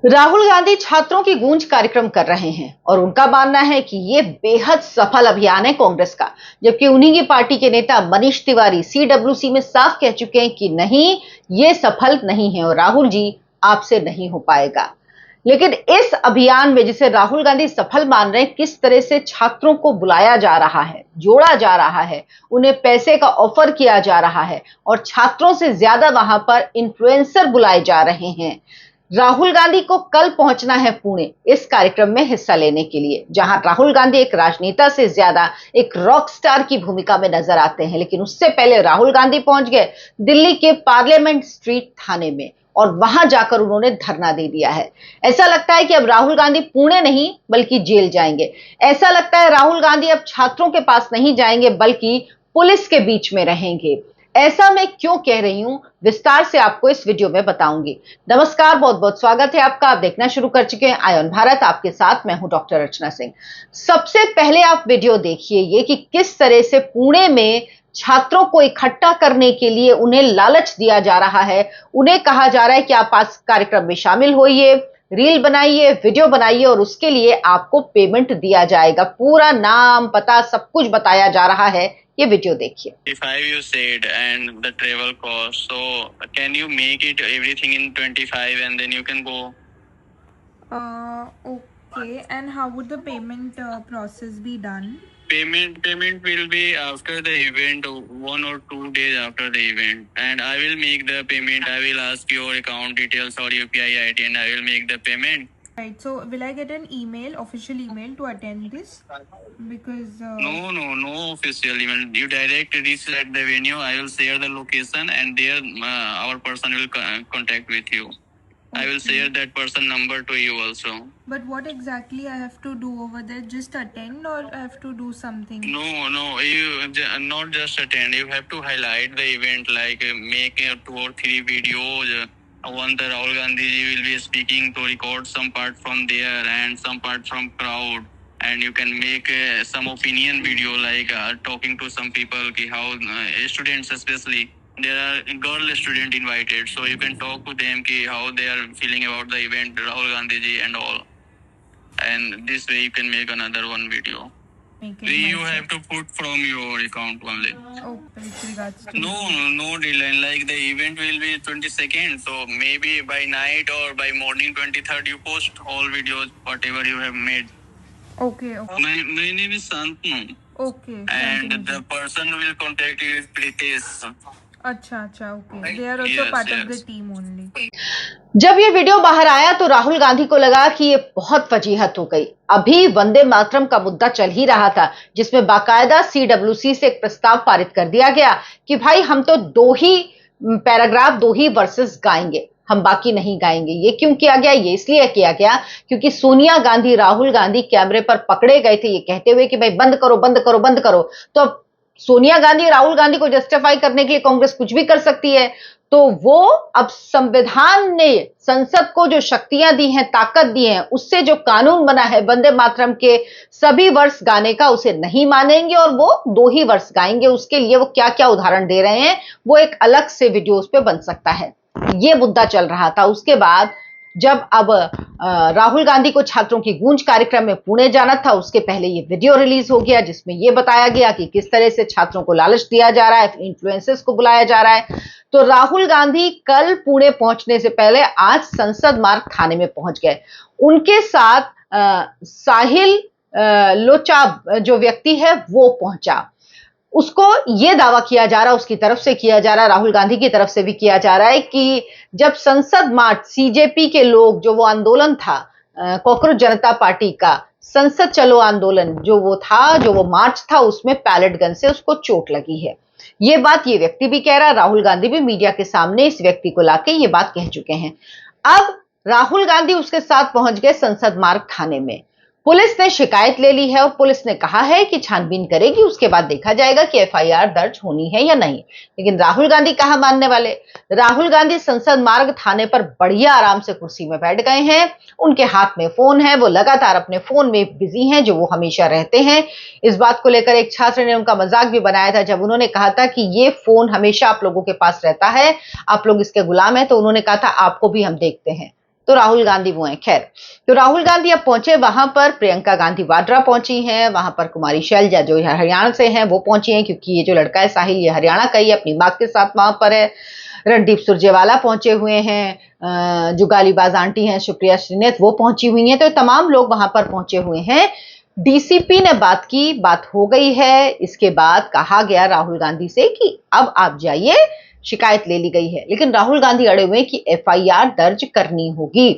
राहुल गांधी छात्रों की गूंज कार्यक्रम कर रहे हैं और उनका मानना है कि ये बेहद सफल अभियान है कांग्रेस का। जबकि उन्हीं की पार्टी के नेता मनीष तिवारी सीडब्ल्यूसी में साफ कह चुके हैं कि नहीं, ये सफल नहीं है और राहुल जी आपसे नहीं हो पाएगा। लेकिन इस अभियान में जिसे राहुल गांधी सफल मान रहे हैं, किस तरह से छात्रों को बुलाया जा रहा है, जोड़ा जा रहा है, उन्हें पैसे का ऑफर किया जा रहा है और छात्रों से ज्यादा वहां पर इन्फ्लुएंसर बुलाए जा रहे हैं। राहुल गांधी को कल पहुंचना है पुणे इस कार्यक्रम में हिस्सा लेने के लिए, जहां राहुल गांधी एक राजनेता से ज्यादा एक रॉक स्टार की भूमिका में नजर आते हैं। लेकिन उससे पहले राहुल गांधी पहुंच गए दिल्ली के पार्लियामेंट स्ट्रीट थाने में और वहां जाकर उन्होंने धरना दे दिया है। ऐसा लगता है कि अब राहुल गांधी पुणे नहीं बल्कि जेल जाएंगे। ऐसा लगता है राहुल गांधी अब छात्रों के पास नहीं जाएंगे बल्कि पुलिस के बीच में रहेंगे। ऐसा मैं क्यों कह रही हूं, विस्तार से आपको इस वीडियो में बताऊंगी। नमस्कार, बहुत बहुत स्वागत है आपका। आप देखना शुरू कर चुके हैं आयोन भारत, आपके साथ मैं हूं डॉक्टर अर्चना सिंह। सबसे पहले आप वीडियो देखिए ये कि किस तरह से पुणे में छात्रों को इकट्ठा करने के लिए उन्हें लालच दिया जा रहा है। उन्हें कहा जा रहा है कि आप आज कार्यक्रम में शामिल होइए, रील बनाइए, वीडियो बनाइए और उसके लिए आपको पेमेंट दिया जाएगा। पूरा नाम पता सब कुछ बताया जा रहा है, ये वीडियो देखिए। 25 you said and the travel cost. So can you make it everything in 25 and then you can go? Okay. And how would the payment process be done? Payment will be after the event, 1 or 2 days after the event, and I will make the payment. I will ask your account details or UPI ID and I will make the payment. Right. So will I get an email, official email to attend this? Because No official email. You direct reach at the venue. I will share the location and there our person will contact with you. I will share that person number to you also. But what exactly I have to do over there? Just attend or I have to do something? No, you not just attend. You have to highlight the event, like make 2 or 3 videos. One the Rahul Gandhi ji will be speaking, to record some part from there and some part from crowd. And you can make some opinion video, like talking to some people, ki how students especially. There are girl student invited, so you can talk to them ki how they are feeling about the event, Rahul Gandhi ji and all. And this way you can make another one video. Make it You myself. have to put from your account only. Oh, with regards to No deadline. Like the event will be 22nd, so maybe by night or by morning 23rd you post all videos whatever you have made. Okay. My name is Santanu, Okay. and Continue. the person who will contact you is Pritesh. Acha. Okay. They are also Yes, part of the yes. team only. जब ये video बाहर आया तो राहुल गांधी को लगा कि ये बहुत फजीहत हो गई। अभी वंदे मातरम का मुद्दा चल ही रहा था, जिसमें बाकायदा सीडब्ल्यूसी से एक प्रस्ताव पारित कर दिया गया कि भाई हम तो 2 ही पैराग्राफ, 2 ही वर्सेस गाएंगे, हम बाकी नहीं गाएंगे। ये क्यों किया गया? ये इसलिए किया गया क्योंकि सोनिया गांधी, राहुल गांधी कैमरे पर पकड़े गए थे ये कहते हुए कि भाई बंद करो बंद करो बंद करो। तो अब सोनिया गांधी, राहुल गांधी को जस्टिफाई करने के लिए कांग्रेस कुछ भी कर सकती है। तो वो अब संविधान ने संसद को जो शक्तियां दी हैं, ताकत दी है, उससे जो कानून बना है वंदे मातरम के सभी वर्ष गाने का, उसे नहीं मानेंगे और वो 2 ही वर्ष गाएंगे। उसके लिए वो क्या क्या उदाहरण दे रहे हैं वो एक अलग से वीडियो उस पे बन सकता है। ये मुद्दा चल रहा था। उसके बाद जब अब राहुल गांधी को छात्रों की गूंज कार्यक्रम में पुणे जाना था, उसके पहले ये वीडियो रिलीज हो गया जिसमें ये बताया गया कि किस तरह से छात्रों को लालच दिया जा रहा है, इन्फ्लुएंसर्स को बुलाया जा रहा है। तो राहुल गांधी कल पुणे पहुंचने से पहले आज संसद मार्ग थाने में पहुंच गए। उनके साथ साहिल लोचा जो व्यक्ति है वो पहुंचा। उसको यह दावा किया जा रहा है, उसकी तरफ से किया जा रहा है, राहुल गांधी की तरफ से भी किया जा रहा है कि जब संसद मार्च, सीजेपी के लोग जो वो आंदोलन था, कॉकरोच जनता पार्टी का संसद चलो आंदोलन जो वो था, जो वो मार्च था, उसमें पैलेट गन से उसको चोट लगी है। ये बात ये व्यक्ति भी कह रहा है, राहुल गांधी भी मीडिया के सामने इस व्यक्ति को लाके ये बात कह चुके हैं। अब राहुल गांधी उसके साथ पहुंच गए संसद मार्ग थाने में। पुलिस ने शिकायत ले ली है और पुलिस ने कहा है कि छानबीन करेगी, उसके बाद देखा जाएगा कि एफआईआर दर्ज होनी है या नहीं। लेकिन राहुल गांधी कहां मानने वाले? राहुल गांधी संसद मार्ग थाने पर बढ़िया आराम से कुर्सी में बैठ गए हैं। उनके हाथ में फोन है, वो लगातार अपने फोन में बिजी हैं, जो वो हमेशा रहते हैं। इस बात को लेकर एक छात्र ने उनका मजाक भी बनाया था जब उन्होंने कहा था कि ये फोन हमेशा आप लोगों के पास रहता है, आप लोग इसके गुलाम हैं। तो उन्होंने कहा था आपको भी हम देखते हैं। तो राहुल गांधी वो हैं। खैर, तो राहुल गांधी अब पहुंचे वहां पर, प्रियंका गांधी वाड्रा पहुंची हैं, वहां पर कुमारी शैलजा जो हरियाणा से हैं वो पहुंची हैं, क्योंकि ये जो लड़का है साहिल ये हरियाणा का ही अपनी मां के साथ वहां पर है। रणदीप सुरजेवाला पहुंचे हुए हैं, जो गालीबाज आंटी हैं सुप्रिया श्रीनेत वो पहुंची हुई हैं। तो तमाम लोग वहां पर पहुंचे हुए हैं। डीसीपी ने बात की, बात हो गई है। इसके बाद कहा गया राहुल गांधी से कि अब आप जाइए, शिकायत ले ली गई है। लेकिन राहुल गांधी अड़े हुए कि एफआईआर दर्ज करनी होगी।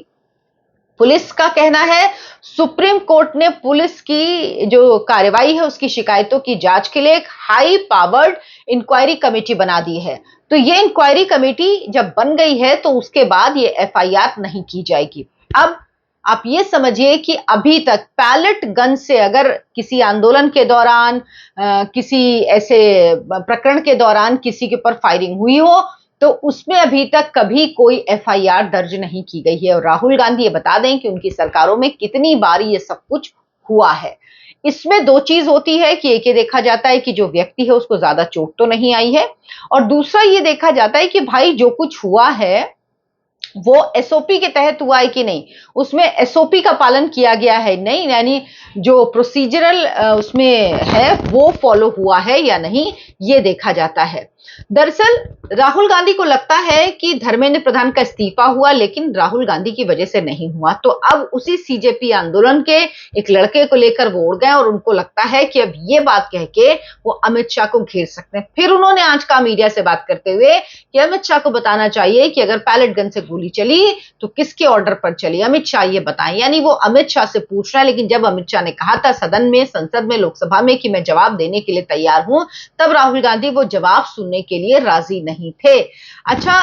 पुलिस का कहना है सुप्रीम कोर्ट ने पुलिस की जो कार्रवाई है उसकी शिकायतों की जांच के लिए एक हाई पावर्ड इंक्वायरी कमेटी बना दी है। तो ये इंक्वायरी कमेटी जब बन गई है तो उसके बाद ये एफआईआर नहीं की जाएगी। अब आप ये समझिए कि अभी तक पैलेट गन से अगर किसी आंदोलन के दौरान, किसी ऐसे प्रकरण के दौरान किसी के ऊपर फायरिंग हुई हो तो उसमें अभी तक कभी कोई एफआईआर दर्ज नहीं की गई है। और राहुल गांधी ये बता दें कि उनकी सरकारों में कितनी बार ये सब कुछ हुआ है। इसमें दो चीज होती है कि एक ये देखा जाता है कि जो व्यक्ति है उसको ज्यादा चोट तो नहीं आई है, और दूसरा ये देखा जाता है कि भाई जो कुछ हुआ है वो एसओपी के तहत हुआ है कि नहीं, उसमें एसओपी का पालन किया गया है नहीं, यानी जो प्रोसीजरल उसमें है वो फॉलो हुआ है या नहीं, ये देखा जाता है। दरअसल राहुल गांधी को लगता है कि धर्मेंद्र प्रधान का इस्तीफा हुआ, लेकिन राहुल गांधी की वजह से नहीं हुआ। तो अब उसी सीजेपी आंदोलन के एक लड़के को लेकर वो उड़ गए और उनको लगता है कि अब ये बात कह के वो अमित शाह को घेर सकते हैं। फिर उन्होंने आज कहा मीडिया से बात करते हुए कि अमित शाह को बताना चाहिए कि अगर पैलेट गन से गोली चली तो किसके ऑर्डर पर चली, अमित शाह ये बताएं। यानी वो अमित शाह से पूछ रहा है। लेकिन जब अमित शाह ने कहा था सदन में, संसद में, लोकसभा में कि मैं जवाब देने के लिए तैयार हूं, तब राहुल गांधी वो जवाब सुनने के लिए राजी नहीं थे। अच्छा,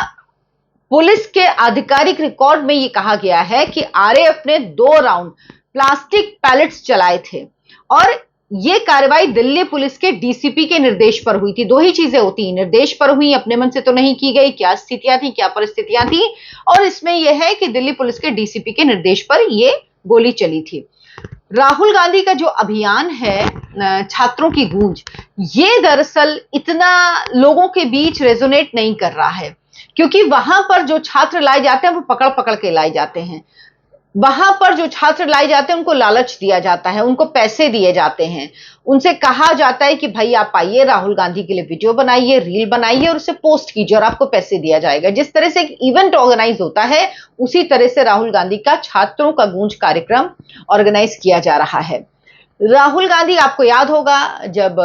पुलिस के आधिकारिक रिकॉर्ड में ये कहा गया है कि आरएएफ ने 2 राउंड प्लास्टिक पैलेट्स चलाए थे और ये कार्रवाई दिल्ली पुलिस के डीसीपी के निर्देश पर हुई थी। 2 ही चीजें होती हैं, निर्देश पर हुई, अपने मन से तो नहीं की गई, क्या स्थितियां थी, क्या परिस्थितियां थी। और इसमें यह है कि दिल्ली पुलिस के डीसीपी के निर्देश पर यह गोली चली थी। राहुल गांधी का जो अभियान है छात्रों की गूंज, ये दरअसल इतना लोगों के बीच रेजोनेट नहीं कर रहा है, क्योंकि वहां पर जो छात्र लाए जाते हैं वो पकड़ पकड़ के लाए जाते हैं। वहां पर जो छात्र लाए जाते हैं उनको लालच दिया जाता है, उनको पैसे दिए जाते हैं, उनसे कहा जाता है कि भाई आप आइए, राहुल गांधी के लिए वीडियो बनाइए, रील बनाइए और उसे पोस्ट कीजिए और आपको पैसे दिया जाएगा। जिस तरह से एक इवेंट ऑर्गेनाइज होता है उसी तरह से राहुल गांधी का छात्रों का गूंज कार्यक्रम ऑर्गेनाइज किया जा रहा है। राहुल गांधी, आपको याद होगा जब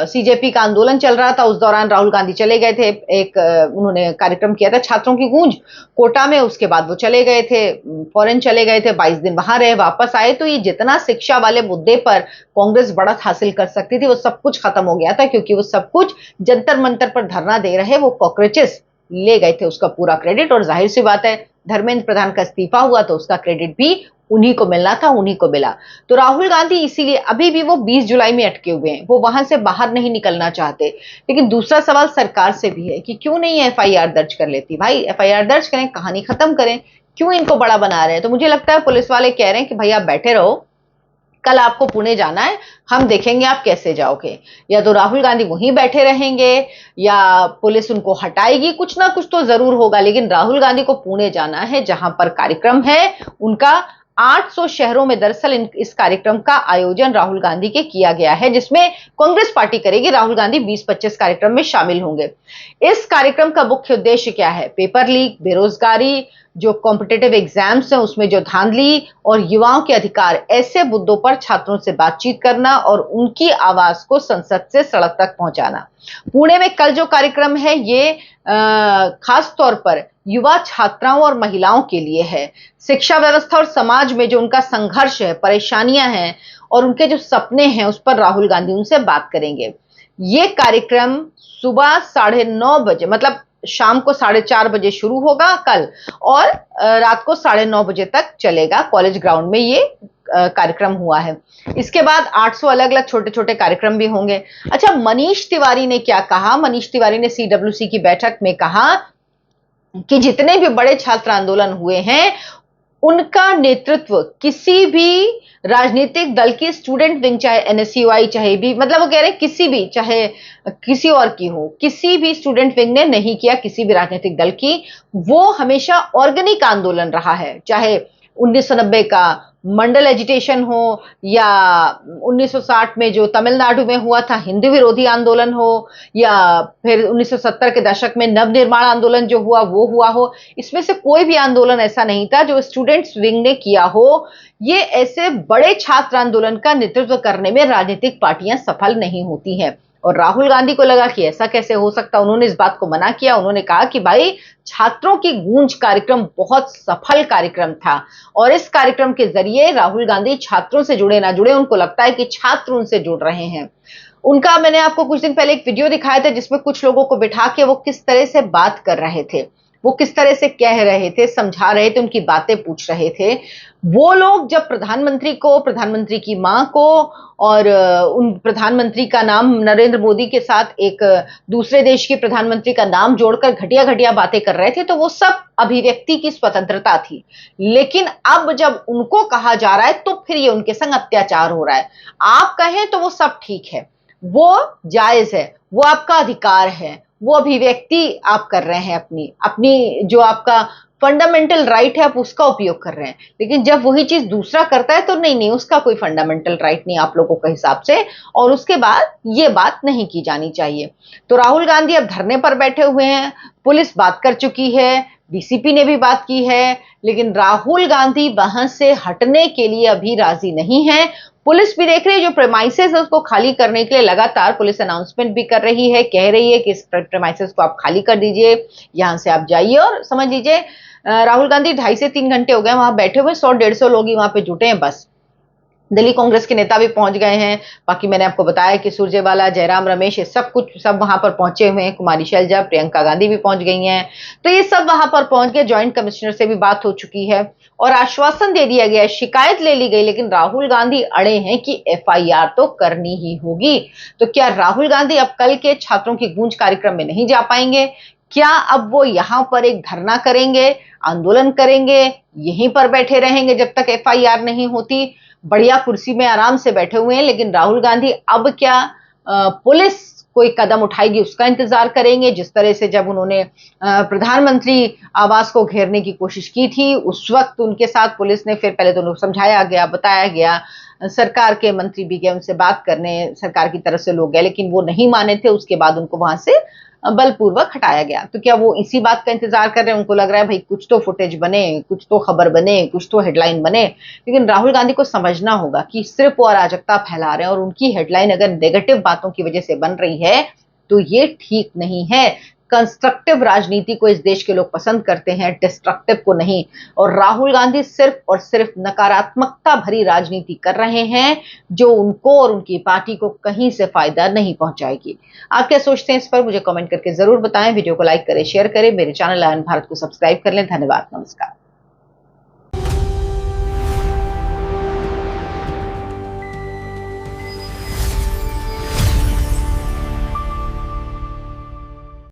सीजेपी का आंदोलन चल रहा था उस दौरान राहुल गांधी चले गए थे, एक उन्होंने कार्यक्रम किया था छात्रों की गूंज कोटा में। उसके बाद वो चले गए थे, फॉरेन चले गए थे, 22 दिन वहां रहे, वापस आए। तो ये जितना शिक्षा वाले मुद्दे पर कांग्रेस बढ़त हासिल कर सकती थी वो सब कुछ खत्म हो गया था, क्योंकि वो सब कुछ जंतर मंतर पर धरना दे रहे वो कॉकरोचेस ले गए थे उसका पूरा क्रेडिट। और जाहिर सी बात है धर्मेंद्र प्रधान का इस्तीफा हुआ तो उसका क्रेडिट भी उन्हीं को मिलना था, उन्हीं को मिला। तो राहुल गांधी इसीलिए अभी भी वो 20 जुलाई में अटके हुए हैं, वो वहां से बाहर नहीं निकलना चाहते। लेकिन दूसरा सवाल सरकार से भी है कि क्यों नहीं एफआईआर दर्ज कर लेती। भाई एफआईआर दर्ज करें, कहानी खत्म करें, क्यों इनको बड़ा बना रहे हैं। तो मुझे लगता है पुलिस वाले कह रहे हैं कि भाई आप बैठे रहो, कल आपको पुणे जाना है, हम देखेंगे आप कैसे जाओगे। या तो राहुल गांधी वहीं बैठे रहेंगे या पुलिस उनको हटाएगी, कुछ ना कुछ तो जरूर होगा। लेकिन राहुल गांधी को पुणे जाना है जहां पर कार्यक्रम है उनका। 800 शहरों में दरअसल इस कार्यक्रम का आयोजन राहुल गांधी के किया गया है, जिसमें कांग्रेस पार्टी करेगी, राहुल गांधी 20-25 कार्यक्रम में शामिल होंगे। इस कार्यक्रम का मुख्य उद्देश्य क्या है? पेपर लीक, बेरोजगारी, जो कॉम्पिटिटिव एग्जाम्स हैं उसमें जो धांधली और युवाओं के अधिकार, ऐसे मुद्दों पर छात्रों से बातचीत करना और उनकी आवाज को संसद से सड़क तक पहुंचाना। पुणे में कल जो कार्यक्रम है ये खास तौर पर युवा छात्राओं और महिलाओं के लिए है। शिक्षा व्यवस्था और समाज में जो उनका संघर्ष है, परेशानियां हैं और उनके जो सपने हैं उस पर राहुल गांधी उनसे बात करेंगे। ये कार्यक्रम सुबह 9:30 बजे, मतलब शाम को 4:30 बजे शुरू होगा कल और रात को 9:30 बजे तक चलेगा। कॉलेज ग्राउंड में ये कार्यक्रम हुआ है। इसके बाद 800 अलग अलग छोटे छोटे कार्यक्रम भी होंगे। अच्छा, मनीष तिवारी ने क्या कहा? मनीष तिवारी ने सीडब्ल्यूसी की बैठक में कहा कि जितने भी बड़े छात्र आंदोलन हुए हैं उनका नेतृत्व किसी भी राजनीतिक दल की स्टूडेंट विंग, चाहे एनएसयूआई, चाहे भी, मतलब वो कह रहे हैं किसी भी, चाहे किसी और की हो, किसी भी स्टूडेंट विंग ने नहीं किया किसी भी राजनीतिक दल की। वो हमेशा ऑर्गेनिक आंदोलन रहा है, चाहे 1990 का मंडल एजिटेशन हो या 1960 में जो तमिलनाडु में हुआ था हिंदू विरोधी आंदोलन हो, या फिर 1970 के दशक में नवनिर्माण आंदोलन जो हुआ वो हुआ हो। इसमें से कोई भी आंदोलन ऐसा नहीं था जो स्टूडेंट्स विंग ने किया हो। ये ऐसे बड़े छात्र आंदोलन का नेतृत्व करने में राजनीतिक पार्टियां सफल नहीं होती हैं। और राहुल गांधी को लगा कि ऐसा कैसे हो सकता, उन्होंने इस बात को मना किया। उन्होंने कहा कि भाई, छात्रों की गूंज कार्यक्रम बहुत सफल कार्यक्रम था और इस कार्यक्रम के जरिए राहुल गांधी छात्रों से जुड़े ना जुड़े, उनको लगता है कि छात्र उनसे जुड़ रहे हैं। उनका मैंने आपको कुछ दिन पहले एक वीडियो दिखाया था जिसमें कुछ लोगों को बिठा के वो किस तरह से बात कर रहे थे, वो किस तरह से कह रहे थे, समझा रहे थे, उनकी बातें पूछ रहे थे। वो लोग जब प्रधानमंत्री को, प्रधानमंत्री की मां को और उन प्रधानमंत्री का नाम नरेंद्र मोदी के साथ एक दूसरे देश के प्रधानमंत्री का नाम जोड़कर घटिया घटिया बातें कर रहे थे, तो वो सब अभिव्यक्ति की स्वतंत्रता थी। लेकिन अब जब उनको कहा जा रहा है तो फिर ये उनके संग अत्याचार हो रहा है। आप कहें तो वो सब ठीक है, वो जायज है, वो आपका अधिकार है, वो अभिव्यक्ति आप कर रहे हैं, अपनी अपनी जो आपका फंडामेंटल राइट है आप उसका उपयोग कर रहे हैं। लेकिन जब वही चीज दूसरा करता है तो नहीं, उसका कोई फंडामेंटल राइट नहीं आप लोगों के हिसाब से, और उसके बाद ये बात नहीं की जानी चाहिए। तो राहुल गांधी अब धरने पर बैठे हुए हैं, पुलिस बात कर चुकी है, डीसीपी ने भी बात की है, लेकिन राहुल गांधी वहां से हटने के लिए अभी राजी नहीं है। पुलिस भी देख रही है, जो प्रेमाइसेस है उसको खाली करने के लिए लगातार पुलिस अनाउंसमेंट भी कर रही है, कह रही है कि इस प्रेमाइसेस को आप खाली कर दीजिए, यहां से आप जाइए। और समझ लीजिए राहुल गांधी 2.5 से 3 घंटे हो गए वहां बैठे हुए, 100-150 लोग ही वहां पे जुटे हैं बस। दिल्ली कांग्रेस के नेता भी पहुंच गए हैं, बाकी मैंने आपको बताया कि सुरजेवाला, जयराम रमेश, ये सब वहां पर पहुंचे हुए हैं, कुमारी शैलजा, प्रियंका गांधी भी पहुंच गई हैं। तो ये सब वहां पर पहुंच गए, ज्वाइंट कमिश्नर से भी बात हो चुकी है और आश्वासन दे दिया गया है, शिकायत ले ली गई, लेकिन राहुल गांधी अड़े हैं कि एफआईआर तो करनी ही होगी। तो क्या राहुल गांधी अब कल के छात्रों की गूंज कार्यक्रम में नहीं जा पाएंगे? क्या अब वो यहां पर एक धरना करेंगे, आंदोलन करेंगे, यहीं पर बैठे रहेंगे जब तक एफआईआर नहीं होती? बढ़िया कुर्सी में आराम से बैठे हुए हैं, लेकिन राहुल गांधी अब क्या पुलिस कोई कदम उठाएगी उसका इंतजार करेंगे। जिस तरह से जब उन्होंने प्रधानमंत्री आवास को घेरने की कोशिश की थी, उस वक्त उनके साथ पुलिस ने, फिर पहले तो उनको समझाया गया, बताया गया, सरकार के मंत्री भी गए उनसे बात करने, सरकार की तरफ से लोग गए, लेकिन वो नहीं माने थे। उसके बाद उनको वहां से बलपूर्वक हटाया गया। तो क्या वो इसी बात का इंतजार कर रहे हैं? उनको लग रहा है भाई कुछ तो फुटेज बने, कुछ तो खबर बने, कुछ तो हेडलाइन बने। लेकिन राहुल गांधी को समझना होगा कि सिर्फ वो अराजकता फैला रहे हैं और उनकी हेडलाइन अगर नेगेटिव बातों की वजह से बन रही है तो ये ठीक नहीं है। कंस्ट्रक्टिव राजनीति को इस देश के लोग पसंद करते हैं, डिस्ट्रक्टिव को नहीं। और राहुल गांधी सिर्फ और सिर्फ नकारात्मकता भरी राजनीति कर रहे हैं जो उनको और उनकी पार्टी को कहीं से फायदा नहीं पहुंचाएगी। आप क्या सोचते हैं इस पर? मुझे कमेंट करके जरूर बताएं। वीडियो को लाइक करें, शेयर करें, मेरे चैनल आयन भारत को सब्सक्राइब कर लें। धन्यवाद, नमस्कार।